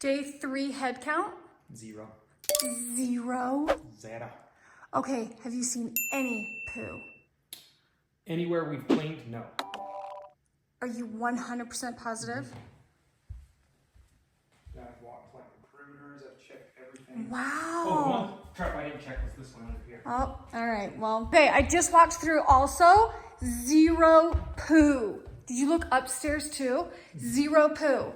Day 3 head count? 0. 0? Zero. Okay, have you seen any poo? Anywhere we've cleaned, no. Are you 100% positive? I've walked like recruiters, I've checked everything. Wow. Oh, the one trap I didn't check was this one under here. Oh, all right. Well, okay, I just walked through also 0 poo. Did you look upstairs too? 0 poo.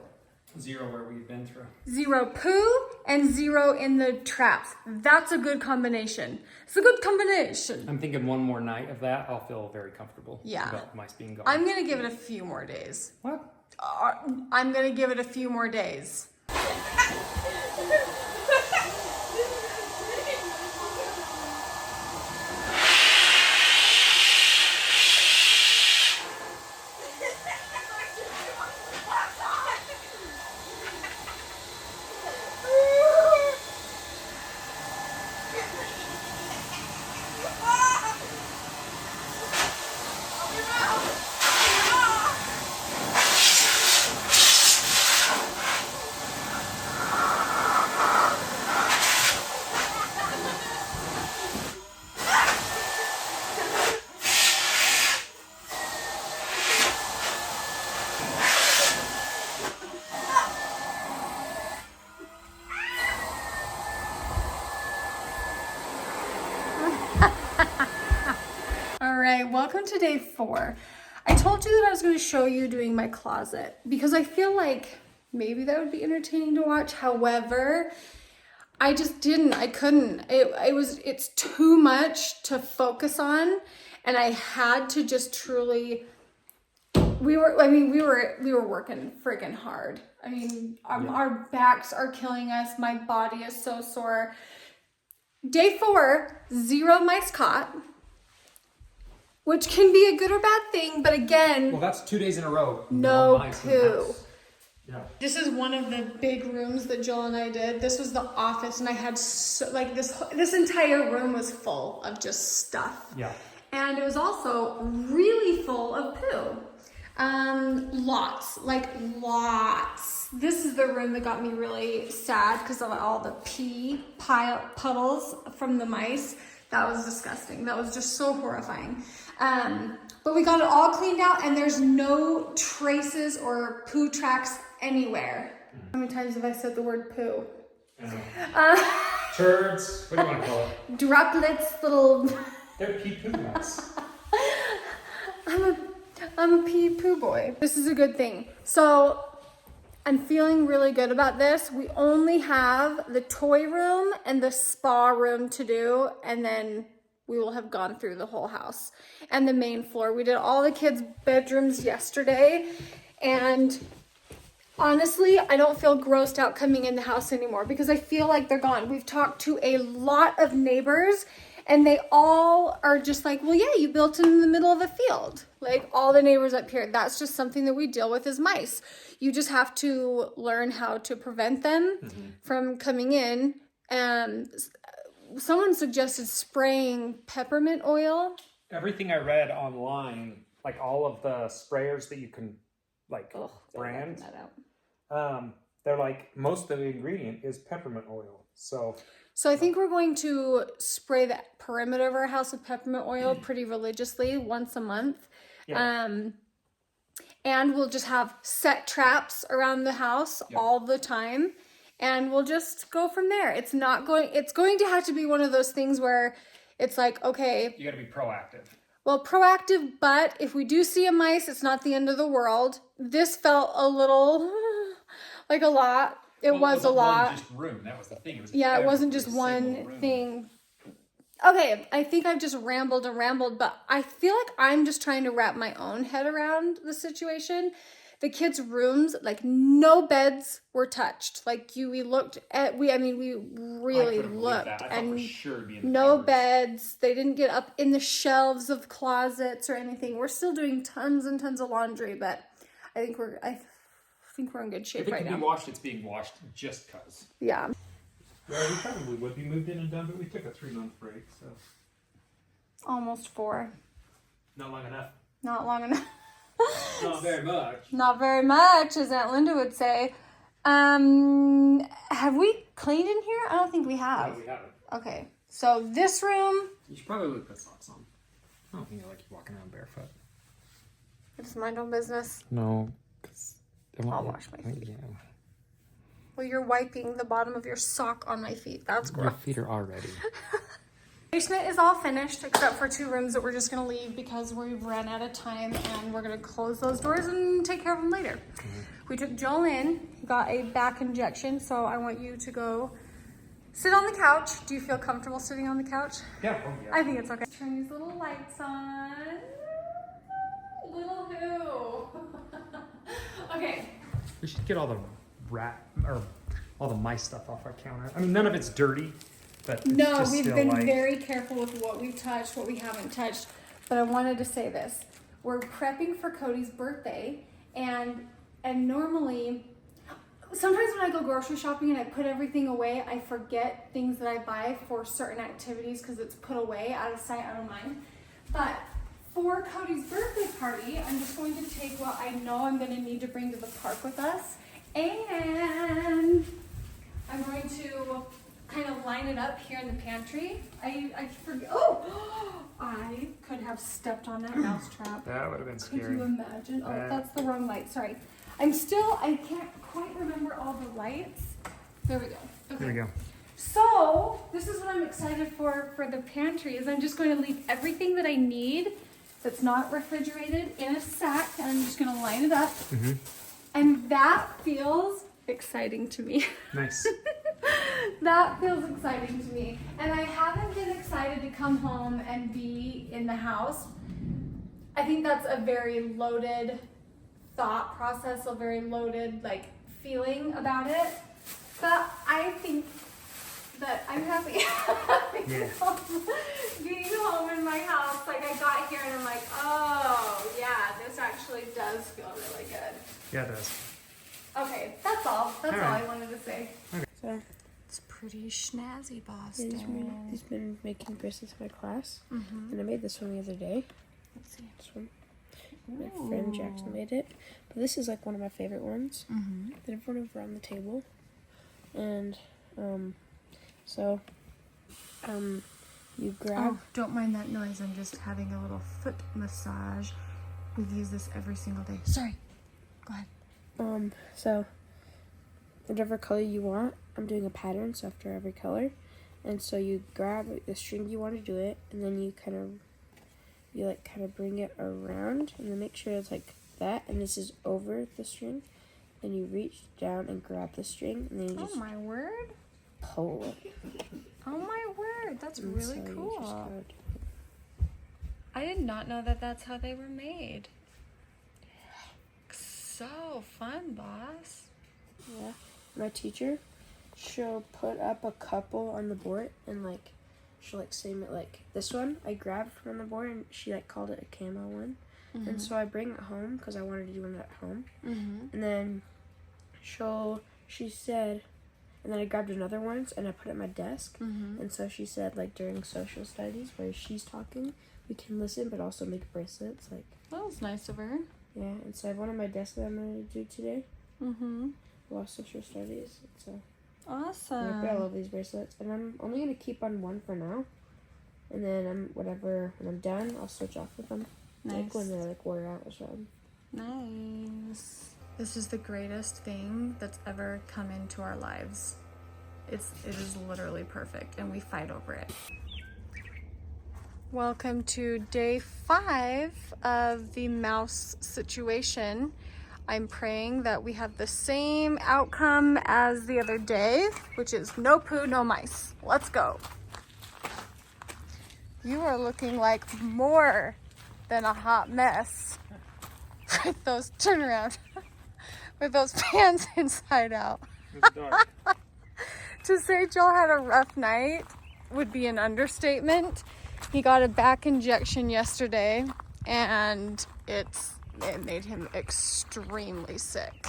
0 where we've been through. 0 poo and 0 in the traps. That's a good combination. It's a good combination. I'm thinking one more night of that, I'll feel very comfortable about mice being gone. I'm going to give it a few more days. What? I'm going to give it a few more days. All right, welcome to day 4. I told you that I was going to show you doing my closet because I feel like maybe that would be entertaining to watch. However, I just didn't. I couldn't. It's too much to focus on, and I had to just truly. We were working freaking hard. I mean, our backs are killing us. My body is so sore. Day 4, 0 mice caught. Which can be a good or bad thing, but again... Well, that's 2 days in a row. No mice in poo. the house. Yeah. This is one of the big rooms that Joel and I did. This was the office, and I had this entire room was full of just stuff. Yeah. And it was also really full of poo. Lots. This is the room that got me really sad because of all the pee puddles from the mice. That was disgusting. That was just so horrifying. But we got it all cleaned out and there's no traces or poo tracks anywhere. How many times have I said the word poo? Turds, what do you want to call it? Droplets, little... They're pee-poo nuts. I'm a pee-poo boy. This is a good thing. So I'm feeling really good about this. We only have the toy room and the spa room to do, and then we will have gone through the whole house and the main floor. We did all the kids' bedrooms yesterday, and honestly, I don't feel grossed out coming in the house anymore because I feel like they're gone. We've talked to a lot of neighbors, and they all are just like, well, yeah, you built in the middle of a field. Like all the neighbors up here, that's just something that we deal with as mice. You just have to learn how to prevent them from coming in. And someone suggested spraying peppermint oil. Everything I read online, like all of the sprayers that you can brand, they're like, most of the ingredient is peppermint oil. So I think we're going to spray the perimeter of our house with peppermint oil pretty religiously once a month. Yeah. And we'll just have set traps around the house all the time. And we'll just go from there. It's going to have to be one of those things where it's like, okay. You got to be proactive. Well, proactive, but if we do see a mice, it's not the end of the world. This felt a little like a lot. It was a lot. Just room. That was the thing. It wasn't just one thing. Okay, I think I've just rambled, but I feel like I'm just trying to wrap my own head around the situation. The kids' rooms, like no beds were touched. Like we looked, and no beds. They didn't get up in the shelves of closets or anything. We're still doing tons and tons of laundry, but I think we're in good shape right now. If it can be washed, it's being washed just because. Yeah. Well, we probably would be moved in and done, but we took a 3-month break, so. Almost 4. Not long enough. Not long enough. Not very much. Not very much, as Aunt Linda would say. Have we cleaned in here? I don't think we have. No, we haven't. Okay, so this room. You should probably put socks on. I don't think you like you walking around barefoot. It's mind own business. No, because I'll wash my feet. Yeah. Well, you're wiping the bottom of your sock on my feet. That's gross. Your feet are already. Basement is all finished except for 2 rooms that we're just gonna leave because we've run out of time and we're gonna close those doors and take care of them later. We took Joel in, got a back injection, so I want you to go sit on the couch. Do you feel comfortable sitting on the couch? Yeah. Oh, yeah. I think it's okay. Turn these little lights on. Little who? Okay. We should get all the all the mice stuff off our counter. I mean, none of it's dirty, but it's No, just we've still been like... very careful with what we've touched, what we haven't touched. But I wanted to say this. We're prepping for Cody's birthday, and normally, sometimes when I go grocery shopping and I put everything away, I forget things that I buy for certain activities because it's put away, out of sight, out of mind. But for Cody's birthday party, I'm just going to take what I know I'm going to need to bring to the park with us, and I'm going to kind of line it up here in the pantry. I forget. Oh, I could have stepped on that mouse trap. That would have been scary. Could you imagine? Oh, that's the wrong light. Sorry. I can't quite remember all the lights. There we go. Okay. There we go. So this is what I'm excited for the pantry. Is I'm just going to leave everything that I need that's not refrigerated in a sack, and I'm just going to line it up. Mm-hmm. And that feels exciting to me. Nice. That feels exciting to me. And I haven't been excited to come home and be in the house. I think that's a very loaded thought process, a very loaded feeling about it. But I think that I'm happy. Yeah. Being home in my house, I got here and I'm like, oh yeah, this actually does feel really good. Yeah, it does. Okay, that's all. That's all I wanted to say. Okay. So It's pretty snazzy, Boston. he's been making bracelets in my class, and I made this one the other day. Let's see. This one, my friend Jackson made it, but this is one of my favorite ones. That everyone over on the table, and you grab. Oh, don't mind that noise. I'm just having a little foot massage. We've used this every single day. Sorry. Go ahead. So whatever color you want, I'm doing a pattern, so after every color, and so you grab the string you want to do it, and then you kind of bring it around, and then make sure it's like that, and this is over the string, then you reach down and grab the string, and then you just Oh my word. pull it. Oh my word. That's And really so you just cool. gotta do I did not know that that's how they were made. So fun, boss. it. Yeah, my teacher, she'll put up a couple on the board, and she'll say it this one I grabbed from the board, and she called it a camo one. And so I bring it home because I wanted to do one at home. And then she said, and then I grabbed another one and I put it at my desk. And so she said, during social studies where she's talking, we can listen but also make bracelets. That was nice of her. Yeah, and so I have one on my desk that I'm going to do today. While social studies. So Awesome. I love these bracelets. And I'm only going to keep on one for now. And then when I'm done, I'll switch off with them. Nice. When they're wore out or something. Nice. This is the greatest thing that's ever come into our lives. It is literally perfect, and we fight over it. Welcome to day 5 of the mouse situation. I'm praying that we have the same outcome as the other day, which is no poo, no mice. Let's go. You are looking like more than a hot mess with those turnaround, with those pants inside out. It's dark. To say Joel had a rough night would be an understatement. He got a back injection yesterday, and it made him extremely sick.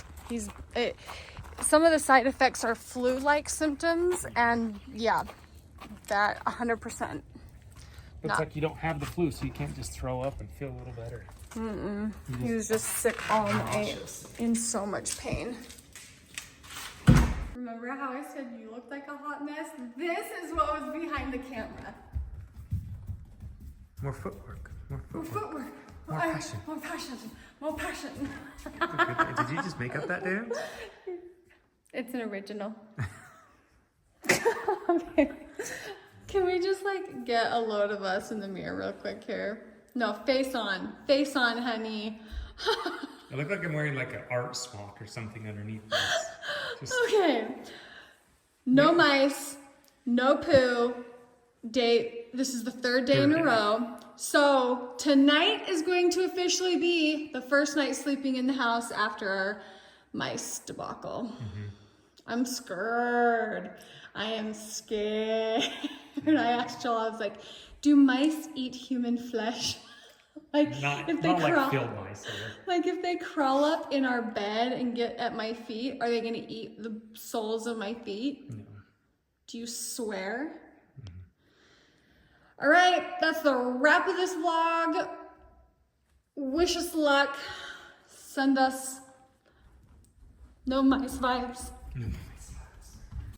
Some of the side effects are flu-like symptoms, and yeah, that 100%. Looks you don't have the flu, so you can't just throw up and feel a little better. He was just sick all night, in so much pain. Remember how I said you looked like a hot mess? This is what was behind the camera. More footwork. More More footwork. footwork. More passion. More passion. More passion. Did you just make up that dance? It's an original. Okay. Can we just like get a load of us in the mirror real quick here? No, face on. Face on, honey. I look like I'm wearing like an art smock or something underneath this. Just... Okay. No mice, no poo. Date. This is the third day in a row. So tonight is going to officially be the first night sleeping in the house after our mice debacle. I'm scared. I am scared. I asked Joel, I was like, do mice eat human flesh? Like Not if they crawl, like field mice. like if they crawl up in our bed and get at my feet, are they gonna eat the soles of my feet? No. Do you swear? All right, that's the wrap of this vlog. Wish us luck. Send us no mice vibes.